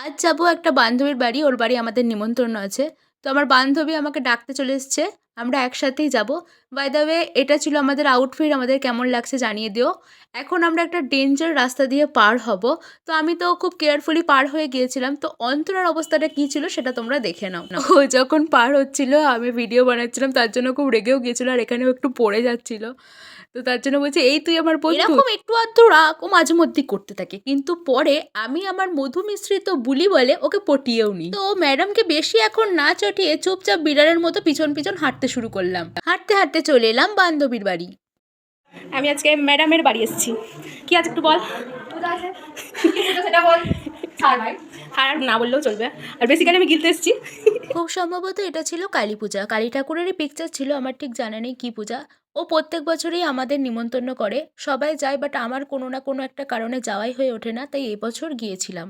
আজ যাবো একটা বান্ধবীর বাড়ি, ওর বাড়ি আমাদের নিমন্ত্রণ আছে। তো আমার বান্ধবী আমাকে ডাকতে চলে এসছে। আমরা একসাথেই যাবো। বাই দ্য ওয়ে এটা ছিল আমাদের আউটফিট, আমাদের কেমন লাগছে জানিয়ে দিও। এখন আমরা একটা ডেঞ্জার রাস্তা দিয়ে পার হব। তো আমি তো খুব কেয়ারফুলি পার হয়ে গিয়েছিলাম। তো অন্তরার অবস্থাটা কী ছিল সেটা তোমরা দেখে নাও। ও যখন পার হচ্ছিল আমি ভিডিও বানাচ্ছিলাম, তার জন্য খুব রেগেও গিয়েছিল আর এখানেও একটু পড়ে যাচ্ছিল। তো তার জন্য বলছে এই তুই আমার বন্ধু। এরকম একটু আধটু রাগ ও মাঝে মধ্যেই করতে থাকে, কিন্তু পরে আমি আমার মধু মিশ্রিত বুলি বলে ওকে পটিয়েও নি। তো ম্যাডামকে বেশি এখন না চটিয়ে চুপচাপ বিড়ালের মতো পিছন পিছন হাঁটতে শুরু করলাম। হাঁটতে হাঁটতে চলে এলাম বান্ধবীর বাড়ি। আমি আজকে ম্যাডামের বাড়ি এসেছি। কি আছে একটু বল। পূজা আছে, সেটা বল। ছাড় ভাই, আর না বললেও চলবে। আর বেসিক্যালি আমি গিলতে এসেছি। খুব সম্ভবত এটা ছিল কালী পূজা, কালী ঠাকুরেরই পিকচার ছিল, আমার ঠিক জানা নেই কী পূজা। ও প্রত্যেক বছরই আমাদের নিমন্ত্রণ করে, সবাই যায়, বাট আমার কোনো না কোনো একটা কারণে যাওয়াই হয়ে ওঠে না, তাই এবছর গিয়েছিলাম।